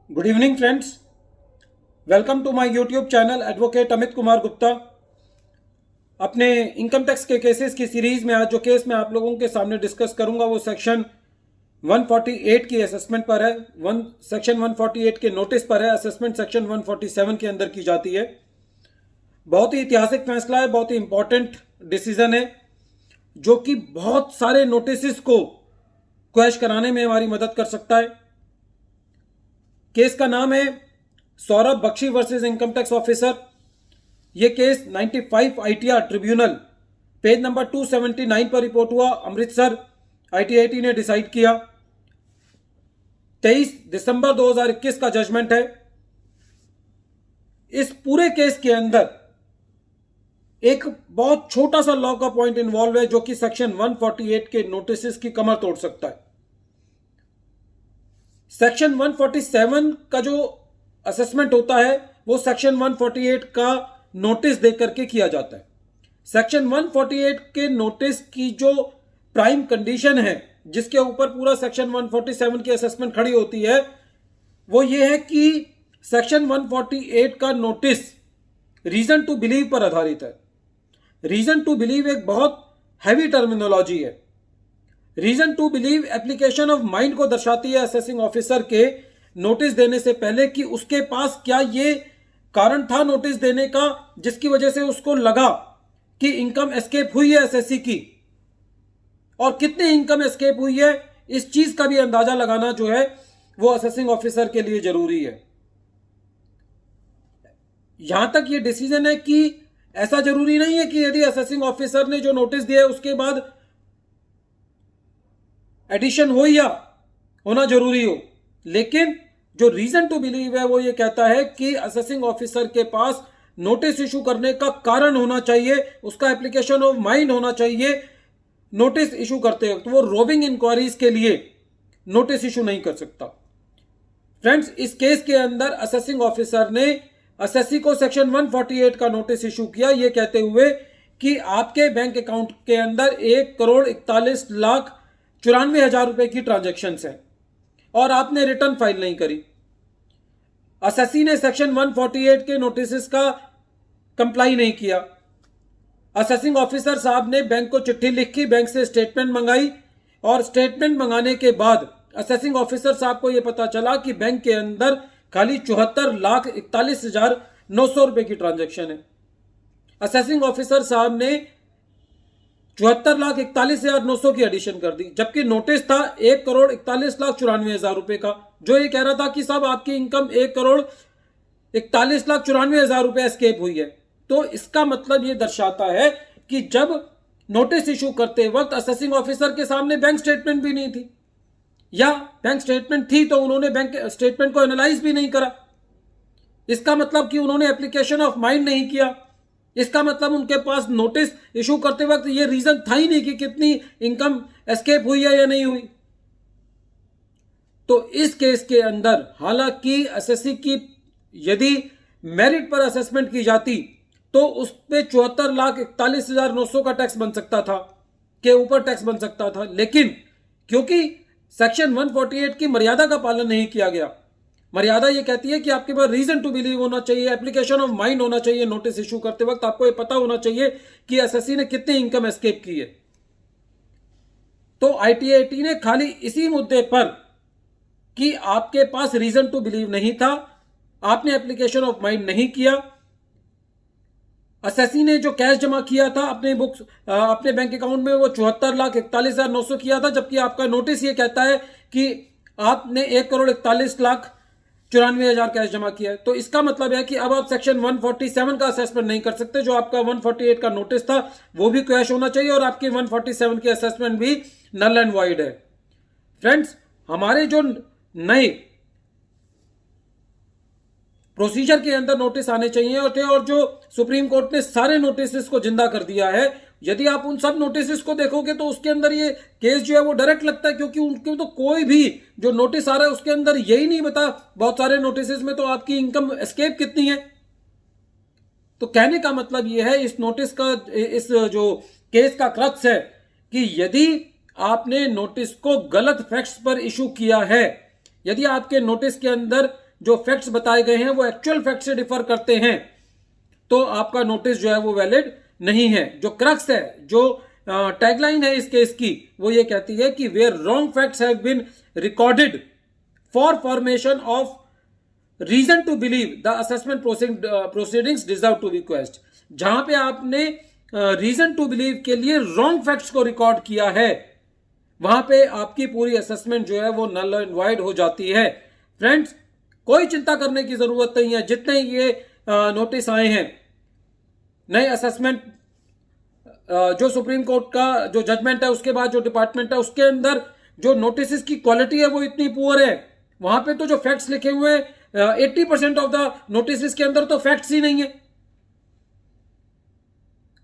Good evening friends, welcome to my YouTube channel advocate Amit Kumar Gupta. अपने income tax के cases की series में आज जो केस मैं आप लोगों के सामने डिस्कस करूंगा वो सेक्शन 148 की असेसमेंट पर है। सेक्शन 148 के नोटिस पर है। असेसमेंट सेक्शन 147 के अंदर की जाती है। बहुत ही ऐतिहासिक फैसला है, बहुत ही इंपॉर्टेंट डिसीजन है जो कि बहुत सारे नोटिस को क्वैश कराने में हमारी मदद कर सकता है। केस का नाम है Saurabh Bakshi versus income tax officer. यह case 95 ITR tribunal page number 279 पर रिपोर्ट हुआ। अमृतसर आईटीआईटी ने डिसाइड किया। 23 दिसंबर 2021 का जजमेंट है। इस पूरे केस के अंदर एक बहुत छोटा सा लॉ का पॉइंट इन्वॉल्व है जो कि सेक्शन 148 के नोटिस की कमर तोड़ सकता है। सेक्शन 147 का जो असेसमेंट होता है वो सेक्शन 148 का नोटिस देकर के किया जाता है। सेक्शन 148 के नोटिस की जो प्राइम कंडीशन है जिसके ऊपर पूरा सेक्शन 147 की असेसमेंट खड़ी होती है वो ये है कि सेक्शन 148 का नोटिस रीजन टू बिलीव पर आधारित है। रीजन टू बिलीव एक बहुत हैवी टर्मिनोलॉजी है। Reason to believe application of mind को दर्शाती है असेसिंग ऑफिसर के नोटिस देने से पहले कि उसके पास क्या ये कारण था नोटिस देने का जिसकी वजह से उसको लगा कि इनकम एस्केप हुई है एसएससी की, और कितनी इनकम एस्केप हुई है इस चीज का भी अंदाजा लगाना जो है वो असेसिंग ऑफिसर के लिए जरूरी है। यहां तक ये डिसीजन है कि ऐसा जरूरी नहीं है कि यदि असेसिंग ऑफिसर ने जो नोटिस दिया है उसके बाद एडिशन हो या होना जरूरी हो, लेकिन जो रीजन टू बिलीव है वो ये कहता है कि असेसिंग ऑफिसर के पास नोटिस इशू करने का कारण होना चाहिए, उसका एप्लीकेशन ऑफ माइंड होना चाहिए। नोटिस इशू करते वक्त वो रोविंग इंक्वायरीज के लिए नोटिस इशू नहीं कर सकता। फ्रेंड्स, इस केस के अंदर असेसिंग ऑफिसर ने एसएससी को सेक्शन 148 का नोटिस इशू किया ये कहते हुए कि आपके बैंक अकाउंट के अंदर 1,41,94,000 रुपए की ट्रांजेक्शन है और आपने रिटर्न फाइल नहीं करी। एसएससी ने सेक्शन 148 के नोटिस का कंप्लाई नहीं किया। असेसिंग ऑफिसर साहब ने बैंक को चिट्ठी लिखी, बैंक से स्टेटमेंट मंगाई और स्टेटमेंट मंगाने के बाद असेसिंग ऑफिसर साहब को यह पता चला कि बैंक के अंदर खाली 74,41,900 रुपए की ट्रांजैक्शन है। असेसिंग ऑफिसर साहब ने 74,41,900 की एडिशन कर दी, जबकि नोटिस था 1,41,94,000 रुपए का जो ये कह रहा था कि साहब आपकी इनकम 1,41,94,000 रुपए एस्केप हुई है। तो इसका मतलब ये दर्शाता है कि जब नोटिस इशू करते वक्त असेसिंग ऑफिसर के सामने बैंक स्टेटमेंट भी नहीं थी, या बैंक स्टेटमेंट थी तो उन्होंने बैंक स्टेटमेंट को एनालाइज भी नहीं करा। इसका मतलब कि उन्होंने एप्लीकेशन ऑफ माइंड नहीं किया। इसका मतलब उनके पास नोटिस इशू करते वक्त ये रीजन था ही नहीं कि कितनी इनकम एस्केप हुई है या नहीं हुई। तो इस केस के अंदर हालांकि एसएससी की यदि मेरिट पर असेसमेंट की जाती तो उस पे 74,41,900 का टैक्स बन सकता था, के ऊपर टैक्स बन सकता था, लेकिन क्योंकि सेक्शन 148 की मर्यादा का पालन नहीं किया गया। मर्यादा ये कहती है कि आपके पास रीजन टू बिलीव होना चाहिए, एप्लीकेशन ऑफ माइंड होना चाहिए। नोटिस इशू करते वक्त आपको ये पता होना चाहिए कि एसएससी ने कितनी इनकम एस्केप की है। तो आईटीआईटी ने खाली इसी मुद्दे पर कि आपके पास रीजन टू बिलीव नहीं था, आपने एप्लीकेशन ऑफ माइंड नहीं किया, एसएससी ने जो कैश जमा किया था अपने बुक्स अपने बैंक अकाउंट में वो 74,41,900 किया था, जबकि आपका नोटिस ये कहता है कि आपने 1,41,94,000 कैश जमा किया है। तो इसका मतलब है कि अब आप सेक्शन 147 का असेसमेंट नहीं कर सकते। जो आपका 148 का नोटिस था वो भी क्वैश होना चाहिए और आपकी 147 की असेसमेंट भी नल एंड वाइड है। फ्रेंड्स, हमारे जो नए प्रोसीजर के अंदर नोटिस आने चाहिए और जो सुप्रीम कोर्ट ने सारे नोटिस को जिंदा कर दिया है, यदि आप उन सब नोटिस को देखोगे तो उसके अंदर ये केस जो है वो डायरेक्ट लगता है, क्योंकि उनके तो कोई भी जो नोटिस आ रहा है उसके अंदर यही नहीं बता। बहुत सारे नोटिस में तो आपकी इनकम एस्केप कितनी है। तो कहने का मतलब ये है इस नोटिस का, इस जो केस का क्रक्स है कि यदि आपने नोटिस को गलत फैक्ट्स पर इशू किया है, यदि आपके नोटिस के अंदर जो फैक्ट्स बताए गए हैं वो एक्चुअल फैक्ट से डिफर करते हैं तो आपका नोटिस जो है वो वैलिड नहीं है। जो क्रक्स है, जो टैगलाइन है इस केस की, वो ये कहती है कि where wrong facts have been recorded for formation of reason to believe the assessment proceedings deserve to be question. जहां पे आपने रीजन टू बिलीव के लिए रॉन्ग फैक्ट्स को रिकॉर्ड किया है, वहां पे आपकी पूरी असेसमेंट जो है वो नल एंड वाइड हो जाती है। फ्रेंड्स, कोई चिंता करने की जरूरत नहीं है। जितने ये नोटिस आए हैं, नए असेसमेंट जो सुप्रीम कोर्ट का जो जजमेंट है, उसके बाद जो डिपार्टमेंट है, उसके अंदर जो नोटिस की क्वालिटी है वो इतनी पुअर है। वहां पे तो जो फैक्ट्स लिखे हुए हैं 80% ऑफ द नोटिस के अंदर तो फैक्ट्स ही नहीं है,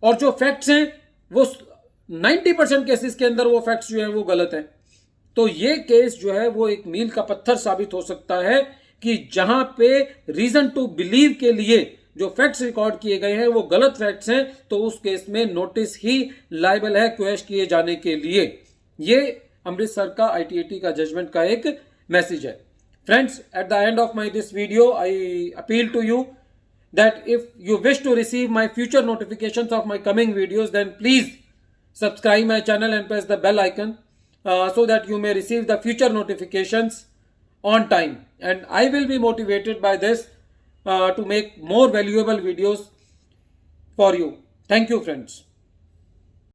और जो फैक्ट्स हैं वो 90% केसेस के अंदर वो फैक्ट्स जो है वो गलत है। तो ये केस जो है वो एक मील का पत्थर साबित हो सकता है कि जहां पे रीजन टू बिलीव के लिए जो फैक्ट्स रिकॉर्ड किए गए हैं वो गलत फैक्ट्स हैं, तो उस केस में नोटिस ही लायबल है क्वेश्चन किए जाने के लिए। ये अमृतसर का ITAT का जजमेंट का एक मैसेज है। Friends, at the end of my this video I appeal to you that if you wish to receive my future notifications of my coming videos, then please subscribe my channel and press the bell icon so that you may receive the future notifications on time, and I will be motivated by this to make more valuable videos for you. Thank you, friends.